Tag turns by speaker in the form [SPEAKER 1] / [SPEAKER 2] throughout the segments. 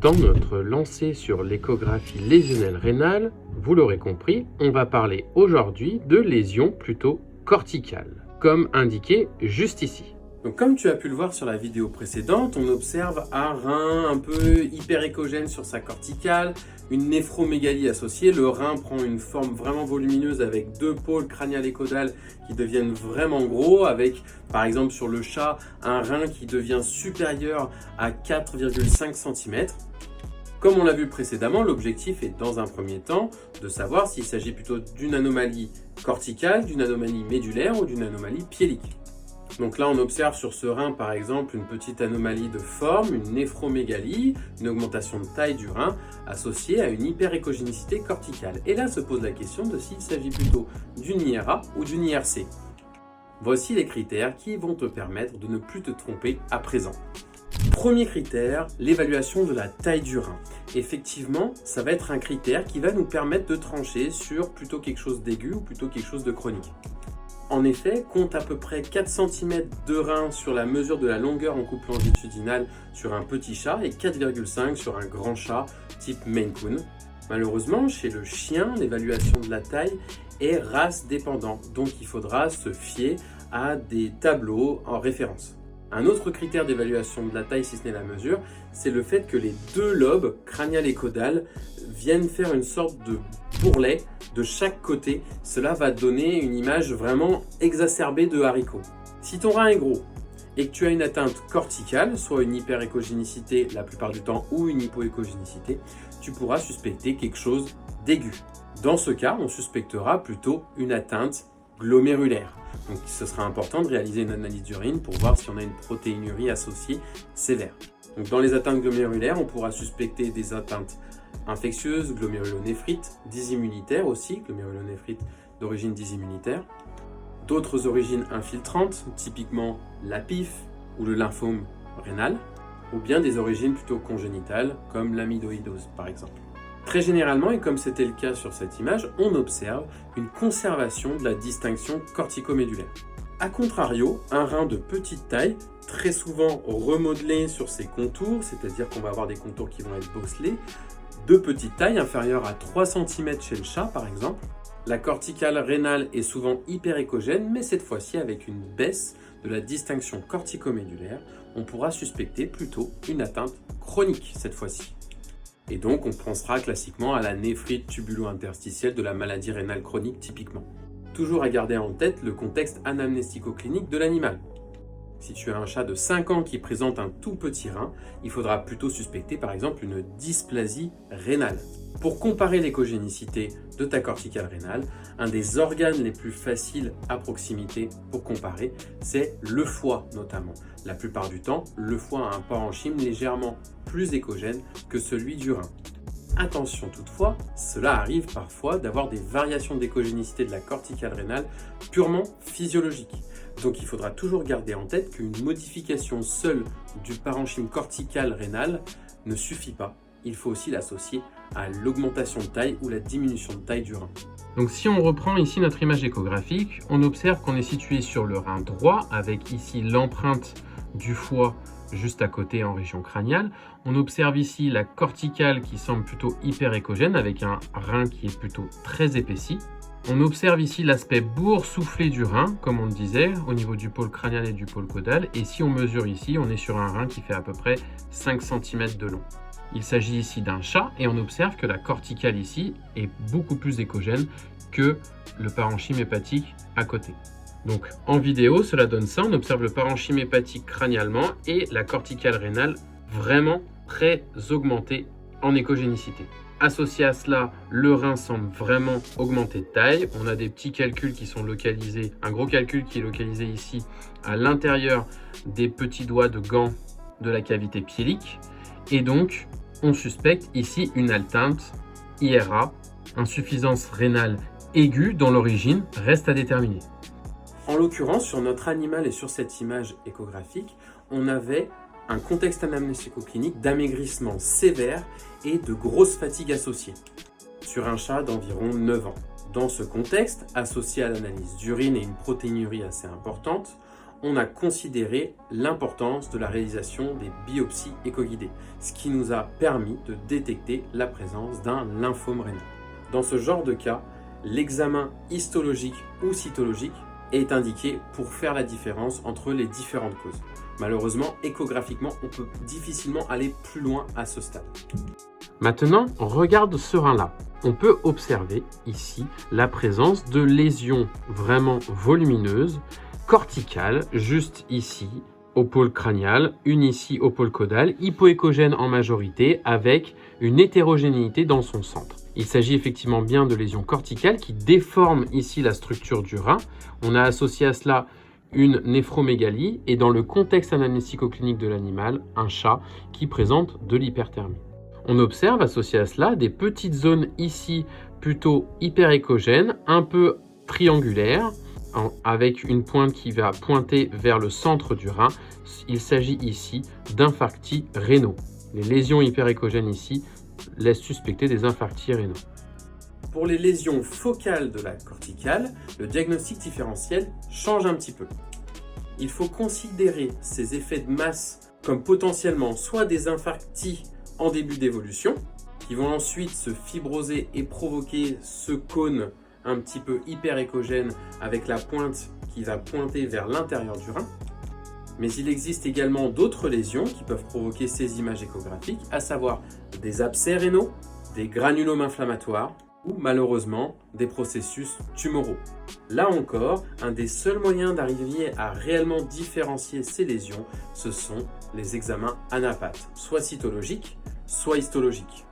[SPEAKER 1] Dans notre lancée sur l'échographie lésionnelle rénale, vous l'aurez compris, on va parler aujourd'hui de lésions plutôt corticales, comme indiqué juste ici. Donc comme tu as pu le voir sur la vidéo précédente, on observe un rein un peu hyperéchogène sur sa corticale, une néphromégalie associée. Le rein prend une forme vraiment volumineuse avec deux pôles crânial et caudal qui deviennent vraiment gros, avec par exemple sur le chat un rein qui devient supérieur à 4,5 cm. Comme on l'a vu précédemment, l'objectif est dans un premier temps de savoir s'il s'agit plutôt d'une anomalie corticale, d'une anomalie médulaire ou d'une anomalie piélique. Donc là, on observe sur ce rein, par exemple, une petite anomalie de forme, une néphromégalie, une augmentation de taille du rein associée à une hyperéchogénicité corticale. Et là se pose la question de s'il s'agit plutôt d'une IRA ou d'une IRC. Voici les critères qui vont te permettre de ne plus te tromper à présent. Premier critère, l'évaluation de la taille du rein. Effectivement, ça va être un critère qui va nous permettre de trancher sur plutôt quelque chose d'aigu ou plutôt quelque chose de chronique. En effet, compte à peu près 4 cm de rein sur la mesure de la longueur en couple longitudinal sur un petit chat et 4,5 sur un grand chat type Maine Coon. Malheureusement, chez le chien, l'évaluation de la taille est race dépendant, donc il faudra se fier à des tableaux en référence. Un autre critère d'évaluation de la taille, si ce n'est la mesure, c'est le fait que les deux lobes, crânial et caudal, viennent faire une sorte de bourrelet de chaque côté. Cela va donner une image vraiment exacerbée de haricot. Si ton rein est gros et que tu as une atteinte corticale, soit une hyperéchogénicité la plupart du temps ou une hypoéchogénicité, tu pourras suspecter quelque chose d'aigu. Dans ce cas, on suspectera plutôt une atteinte glomérulaire. Donc ce sera important de réaliser une analyse d'urine pour voir si on a une protéinurie associée sévère. Donc, dans les atteintes glomérulaires, on pourra suspecter des atteintes infectieuses, glomérulonéphrite, dysimmunitaire aussi, glomérulonéphrite d'origine dysimmunitaire, d'autres origines infiltrantes, typiquement la PIF ou le lymphome rénal, ou bien des origines plutôt congénitales comme l'amyloïdose par exemple. Très généralement, et comme c'était le cas sur cette image, on observe une conservation de la distinction corticomédulaire. A contrario, un rein de petite taille, très souvent remodelé sur ses contours, c'est-à-dire qu'on va avoir des contours qui vont être bosselés, de petite taille, inférieure à 3 cm chez le chat par exemple. La corticale rénale est souvent hyperéchogène, mais cette fois-ci avec une baisse de la distinction corticomédulaire, on pourra suspecter plutôt une atteinte chronique cette fois-ci. Et donc on pensera classiquement à la néphrite tubulo-interstitielle de la maladie rénale chronique typiquement. Toujours à garder en tête le contexte anamnestico-clinique de l'animal. Si tu as un chat de 5 ans qui présente un tout petit rein, il faudra plutôt suspecter par exemple une dysplasie rénale. Pour comparer l'échogénicité de ta corticale rénale, un des organes les plus faciles à proximité pour comparer, c'est le foie notamment. La plupart du temps, le foie a un parenchyme légèrement plus échogène que celui du rein. Attention toutefois, cela arrive parfois d'avoir des variations d'échogénicité de la corticale rénale purement physiologiques. Donc il faudra toujours garder en tête qu'une modification seule du parenchyme cortical rénal ne suffit pas. Il faut aussi l'associer à l'augmentation de taille ou la diminution de taille du rein. Donc si on reprend ici notre image échographique, on observe qu'on est situé sur le rein droit avec ici l'empreinte du foie juste à côté en région crâniale. On observe ici la corticale qui semble plutôt hyperéchogène avec un rein qui est plutôt très épaissi. On observe ici l'aspect boursouflé du rein, comme on le disait, au niveau du pôle crânial et du pôle caudal. Et si on mesure ici, on est sur un rein qui fait à peu près 5 cm de long. Il s'agit ici d'un chat et on observe que la corticale ici est beaucoup plus échogène que le parenchyme hépatique à côté. Donc en vidéo, cela donne ça, on observe le parenchyme hépatique crânialement et la corticale rénale vraiment très augmentée en échogénicité. Associé à cela, le rein semble vraiment augmenter de taille. On a des petits calculs qui sont localisés, un gros calcul qui est localisé ici à l'intérieur des petits doigts de gants de la cavité piélique. Et donc, on suspecte ici une atteinte IRA, insuffisance rénale aiguë dont l'origine reste à déterminer. En l'occurrence, sur notre animal et sur cette image échographique, on avait un contexte anamnestico-clinique d'amaigrissement sévère et de grosse fatigue associée, sur un chat d'environ 9 ans. Dans ce contexte, associé à l'analyse d'urine et une protéinurie assez importante, on a considéré l'importance de la réalisation des biopsies éco-guidées, ce qui nous a permis de détecter la présence d'un lymphome rénal. Dans ce genre de cas, l'examen histologique ou cytologique est indiqué pour faire la différence entre les différentes causes. Malheureusement, échographiquement, on peut difficilement aller plus loin à ce stade. Maintenant, regarde ce rein-là. On peut observer ici la présence de lésions vraiment volumineuses, corticales, juste ici, au pôle crânial, une ici au pôle caudal, hypoéchogène en majorité, avec une hétérogénéité dans son centre. Il s'agit effectivement bien de lésions corticales qui déforment ici la structure du rein. On a associé à cela une néphromégalie et dans le contexte anamnésico-clinique de l'animal, un chat qui présente de l'hyperthermie. On observe associé à cela des petites zones ici plutôt hyperéchogènes, un peu triangulaires, avec une pointe qui va pointer vers le centre du rein. Il s'agit ici d'infarctis rénaux. Les lésions hyperéchogènes ici laissent suspecter des infarctis rénaux. Pour les lésions focales de la corticale, le diagnostic différentiel change un petit peu. Il faut considérer ces effets de masse comme potentiellement soit des infarctis en début d'évolution, qui vont ensuite se fibroser et provoquer ce cône un petit peu hyperéchogène avec la pointe qui va pointer vers l'intérieur du rein. Mais il existe également d'autres lésions qui peuvent provoquer ces images échographiques, à savoir des abcès rénaux, des granulomes inflammatoires ou malheureusement des processus tumoraux. Là encore, un des seuls moyens d'arriver à réellement différencier ces lésions, ce sont les examens anapathes, soit cytologiques, soit histologiques.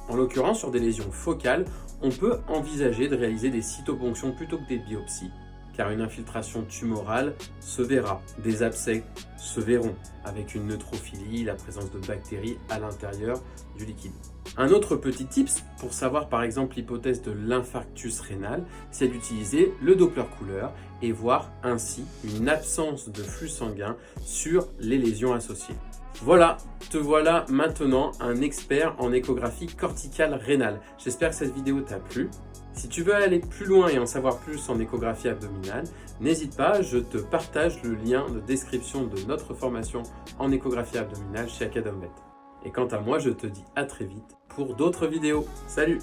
[SPEAKER 1] En l'occurrence, sur des lésions focales, on peut envisager de réaliser des cytoponctions plutôt que des biopsies, car une infiltration tumorale se verra, des abcès se verront, avec une neutrophilie, la présence de bactéries à l'intérieur du liquide. Un autre petit tips pour savoir par exemple l'hypothèse de l'infarctus rénal, c'est d'utiliser le Doppler couleur et voir ainsi une absence de flux sanguin sur les lésions associées. Voilà, te voilà maintenant un expert en échographie corticale rénale. J'espère que cette vidéo t'a plu. Si tu veux aller plus loin et en savoir plus en échographie abdominale, n'hésite pas, je te partage le lien de description de notre formation en échographie abdominale chez Academvet. Et quant à moi, je te dis à très vite pour d'autres vidéos. Salut!